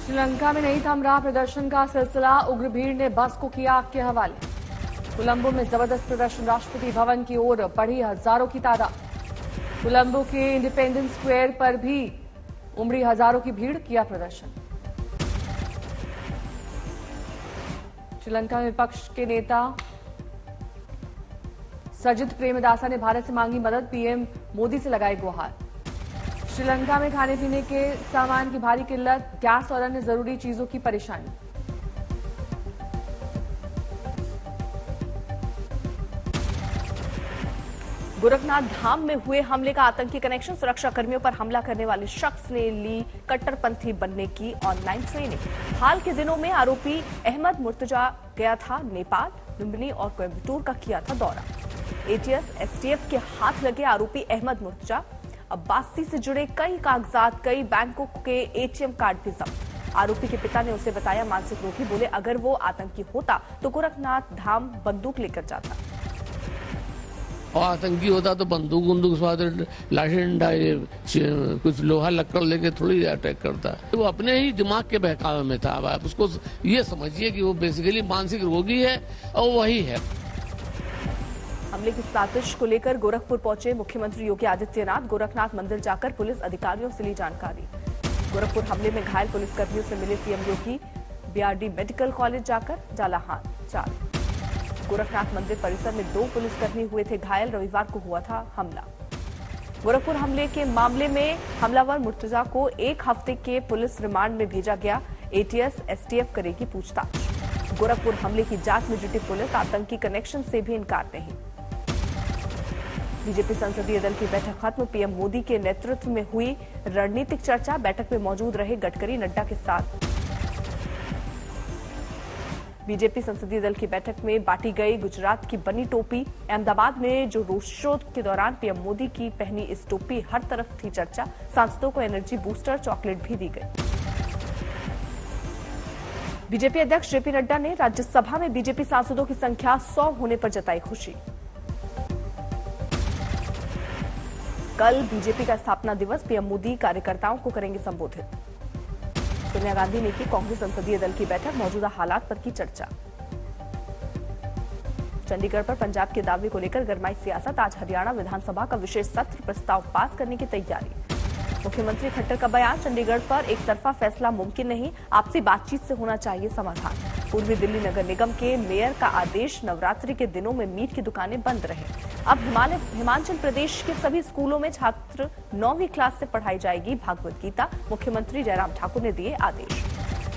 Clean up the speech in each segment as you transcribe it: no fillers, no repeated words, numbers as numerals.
श्रीलंका में नहीं थम रहा प्रदर्शन का सिलसिला, उग्र भीड़ ने बस को किया आग के हवाले। कोलंबो में जबरदस्त प्रदर्शन, राष्ट्रपति भवन की ओर बढ़ी हजारों की तादाद। कोलंबो के इंडिपेंडेंस स्क्वायर पर भी उमड़ी हजारों की भीड़, किया प्रदर्शन। श्रीलंका में विपक्ष के नेता सजित प्रेमदासा ने भारत से मांगी मदद, पीएम मोदी से लगाई गुहार। श्रीलंका में खाने पीने के सामान की भारी किल्लत, गैस और अन्य जरूरी चीजों की परेशानी। गोरखनाथ धाम में हुए हमले का आतंकी कनेक्शन, सुरक्षा कर्मियों पर हमला करने वाले शख्स ने ली कट्टरपंथी बनने की ऑनलाइन ट्रेनिंग। हाल के दिनों में आरोपी अहमद मुर्तजा गया था नेपाल, लुम्बिनी और कोयम्बटूर का किया था दौरा। एटीएस एसटीएफ के हाथ लगे आरोपी अहमद मुर्तजा, अब्बासी से जुड़े कई कागजात, कई बैंकों के एटीएम कार्ड भी जब्त। आरोपी के पिता ने उसे बताया मानसिक रोगी, बोले अगर वो आतंकी होता तो गोरखनाथ धाम बंदूक लेकर जाता। और आतंकी होता तो बंदूक लाठी डंडा कुछ लोहा लक्कड़ लेके थोड़ी अटैक करता। वो अपने ही दिमाग के बहकावे में था। आप उसको ये समझिए कि वो बेसिकली मानसिक रोगी है और वही है। हमले की साजिश को लेकर गोरखपुर पहुंचे मुख्यमंत्री योगी आदित्यनाथ, गोरखनाथ मंदिर जाकर पुलिस अधिकारियों से ली जानकारी। गोरखपुर हमले में घायल पुलिसकर्मियों से मिले सीएम योगी, बीआरडी मेडिकल कॉलेज जाकर जाला हाथ चाल। गोरखनाथ मंदिर परिसर में 2 पुलिसकर्मी हुए थे घायल, रविवार को हुआ था हमला। गोरखपुर हमले के मामले में हमलावर मुर्तजा को 1 हफ्ते के पुलिस रिमांड में भेजा गया। एटीएस एसटीएफ करेगी पूछताछ। गोरखपुर हमले की जांच में जुटी पुलिस, आतंकी कनेक्शन से भी इनकार नहीं। बीजेपी संसदीय दल की बैठक खत्म, पीएम मोदी के नेतृत्व में हुई रणनीतिक चर्चा। बैठक में मौजूद रहे गडकरी, नड्डा के साथ। बीजेपी संसदीय दल की बैठक में बांटी गई गुजरात की बनी टोपी। अहमदाबाद में जो रोड शो के दौरान पीएम मोदी की पहनी इस टोपी हर तरफ थी चर्चा। सांसदों को एनर्जी बूस्टर चॉकलेट भी दी गई। बीजेपी अध्यक्ष जेपी नड्डा ने राज्यसभा में बीजेपी सांसदों की संख्या 100 होने पर जताई खुशी। कल बीजेपी का स्थापना दिवस, पीएम मोदी कार्यकर्ताओं को करेंगे संबोधित। सोनिया गांधी ने की कांग्रेस संसदीय दल की बैठक, मौजूदा हालात पर की चर्चा। चंडीगढ़ पर पंजाब के दावे को लेकर गरमाई सियासत, आज हरियाणा विधानसभा का विशेष सत्र, प्रस्ताव पास करने की तैयारी। मुख्यमंत्री खट्टर का बयान, चंडीगढ़ पर एक तरफा फैसला मुमकिन नहीं, आपसी बातचीत से होना चाहिए समाधान। पूर्वी दिल्ली नगर निगम के मेयर का आदेश, नवरात्रि के दिनों में मीट की दुकानें बंद रहे। अब हिमाचल प्रदेश के सभी स्कूलों में छात्र 9वीं क्लास से पढ़ाई जाएगी भागवत गीता, मुख्यमंत्री जयराम ठाकुर ने दिए आदेश।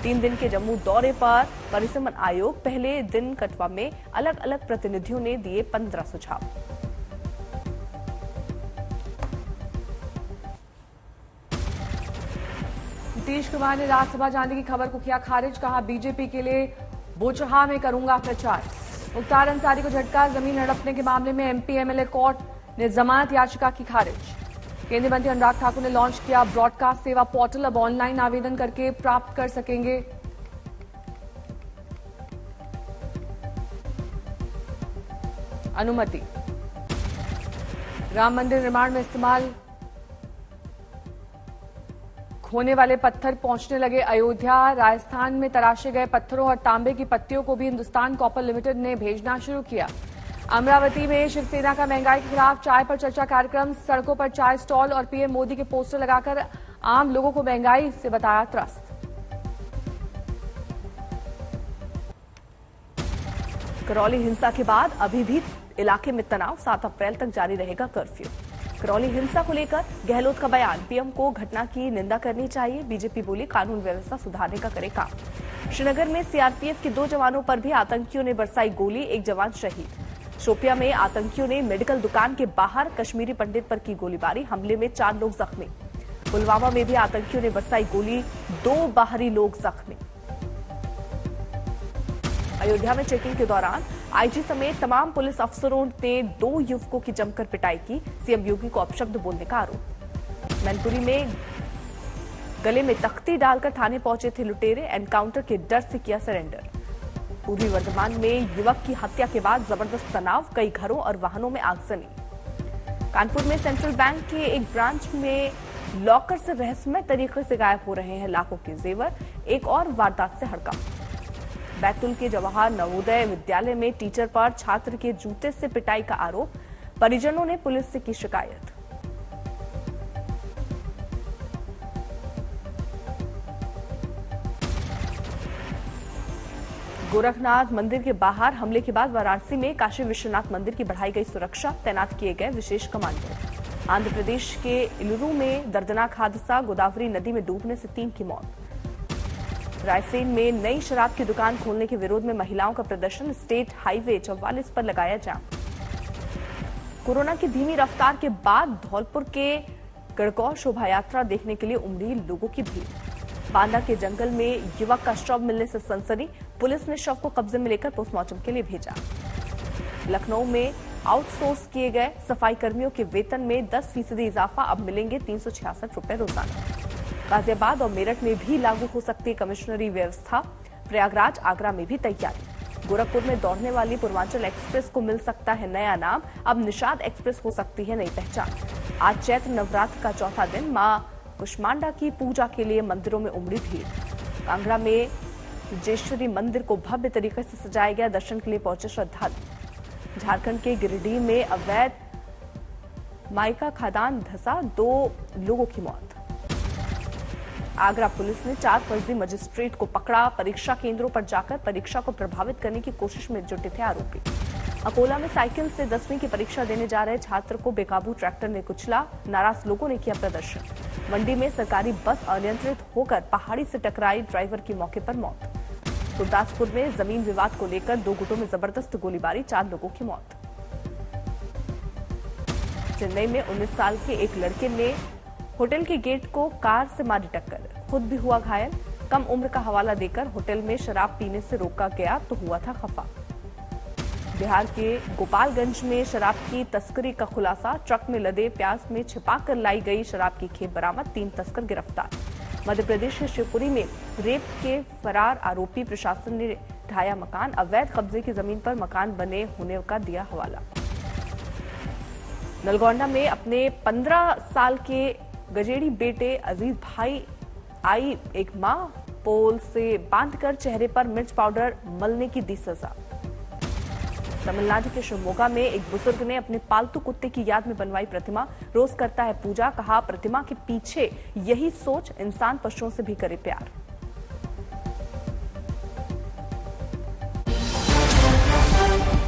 3 दिन के जम्मू दौरे पर परिसमन आयोग, पहले दिन कठुआ में अलग अलग प्रतिनिधियों ने दिए 15 सुझाव। नीतीश कुमार ने राज्यसभा जाने की खबर को किया खारिज, कहा बीजेपी के लिए बोचहा में करूंगा प्रचार। मुख्तार अंसारी को झटका, जमीन हड़पने के मामले में एमपी एमएलए कोर्ट ने जमानत याचिका की खारिज। केंद्रीय मंत्री अनुराग ठाकुर ने लॉन्च किया ब्रॉडकास्ट सेवा पोर्टल, अब ऑनलाइन आवेदन करके प्राप्त कर सकेंगे अनुमति। राम मंदिर निर्माण में इस्तेमाल होने वाले पत्थर पहुंचने लगे अयोध्या। राजस्थान में तराशे गए पत्थरों और तांबे की पत्तियों को भी हिंदुस्तान कॉपर लिमिटेड ने भेजना शुरू किया। अमरावती में शिवसेना का महंगाई के खिलाफ चाय पर चर्चा कार्यक्रम, सड़कों पर चाय स्टॉल और पीएम मोदी के पोस्टर लगाकर आम लोगों को महंगाई से बताया त्रस्त। करौली हिंसा के बाद अभी भी इलाके में तनाव, 7 अप्रैल तक जारी रहेगा कर्फ्यू। करौली हिंसा को लेकर गहलोत का बयान, पीएम को घटना की निंदा करनी चाहिए। बीजेपी बोली कानून व्यवस्था सुधारने का करे काम। श्रीनगर में सीआरपीएफ के 2 जवानों पर भी आतंकियों ने बरसाई गोली, 1 जवान शहीद। शोपिया में आतंकियों ने मेडिकल दुकान के बाहर कश्मीरी पंडित पर की गोलीबारी, हमले में 4 लोग जख्मी। पुलवामा में भी आतंकियों ने बरसाई गोली, 2 बाहरी लोग जख्मी। अयोध्या में चेकिंग के दौरान आईजी समेत तमाम पुलिस अफसरों ने 2 युवकों की जमकर पिटाई की, सीएम योगी को अपशब्द बोलने का आरोप। मैनपुरी में गले में तख्ती डालकर थाने पहुंचे थे लुटेरे, एनकाउंटर के डर से किया सरेंडर। पूर्वी वर्धमान में युवक की हत्या के बाद जबरदस्त तनाव, कई घरों और वाहनों में आगजनी। कानपुर में सेंट्रल बैंक के एक ब्रांच में लॉकर से रहस्यमय तरीके से गायब हो रहे हैं लाखों के जेवर। एक और वारदात से हड़कंप। बैतूल के जवाहर नवोदय विद्यालय में टीचर पर छात्र के जूते से पिटाई का आरोप। परिजनों ने पुलिस से की शिकायत। गोरखनाथ मंदिर के बाहर हमले के बाद वाराणसी में काशी विश्वनाथ मंदिर की बढ़ाई गई सुरक्षा, तैनात किए गए विशेष कमांडो। आंध्र प्रदेश के इलुरु में दर्दनाक हादसा, गोदावरी नदी में डूबने से 3 की मौत। रायसेन में नई शराब की दुकान खोलने के विरोध में महिलाओं का प्रदर्शन, स्टेट हाईवे 44 पर लगाया जाम। कोरोना की धीमी रफ्तार के बाद धौलपुर के गणगौर शोभा यात्रा देखने के लिए उमड़ी लोगों की भीड़। बांदा के जंगल में युवक का शव मिलने से सनसनी, पुलिस ने शव को कब्जे में लेकर पोस्टमार्टम के लिए भेजा। लखनऊ में आउटसोर्स किए गए सफाई कर्मियों के वेतन में 10% इजाफा, अब मिलेंगे 366 रुपए रोजाना। गाजियाबाद और मेरठ में भी लागू हो सकती है कमिश्नरी व्यवस्था। प्रयागराज, आगरा में भी तैयारी। गोरखपुर में दौड़ने वाली पूर्वांचल एक्सप्रेस को मिल सकता है नया नाम, अब निषाद एक्सप्रेस हो सकती है नई पहचान। आज चैत्र नवरात्र का चौथा दिन, मां कुष्मांडा की पूजा के लिए मंदिरों में उमड़ी भीड़। कांगड़ा में जेश्वरी मंदिर को भव्य तरीके से सजाया गया, दर्शन के लिए पहुंचे श्रद्धालु। झारखंड के गिरिडीह में अवैध माइका खदान धंसा, 2 लोगों की मौत। आगरा पुलिस ने 4 फर्जी मजिस्ट्रेट को पकड़ा, परीक्षा केंद्रों पर जाकर परीक्षा को प्रभावित करने की कोशिश में जुटे थे आरोपी। अकोला में साइकिल से 10वीं की परीक्षा देने जा रहे छात्र को बेकाबू ट्रैक्टर ने कुचला, नाराज लोगों ने किया प्रदर्शन। मंडी में सरकारी बस अनियंत्रित होकर पहाड़ी से टकराई, ड्राइवर की मौके पर मौत। गुरदासपुर में जमीन विवाद को लेकर 2 गुटों में जबरदस्त गोलीबारी, 4 लोगों की मौत। चेन्नई में 19 साल के एक लड़के ने होटल के गेट को कार से मारी टक्कर, खुद भी हुआ घायल। कम उम्र का हवाला देकर होटल में शराब पीने से रोका गया तो हुआ था खफा। बिहार के गोपालगंज में शराब की तस्करी का खुलासा, ट्रक में लदे प्याज में छिपाकर लाई गई शराब की खेप बरामद, 3 तस्कर गिरफ्तार। मध्य प्रदेश के शिवपुरी में रेप के फरार आरोपी, प्रशासन ने ढाया मकान, अवैध कब्जे की जमीन पर मकान बने होने का दिया हवाला। नलगोंडा में अपने 15 साल के गजेड़ी बेटे अजीज भाई आई एक मां पोल से बांधकर चेहरे पर मिर्च पाउडर मलने की दी सजा। तमिलनाडु के शिवमोगा में एक बुजुर्ग ने अपने पालतू कुत्ते की याद में बनवाई प्रतिमा, रोज करता है पूजा, कहा प्रतिमा के पीछे यही सोच, इंसान पशुओं से भी करे प्यार।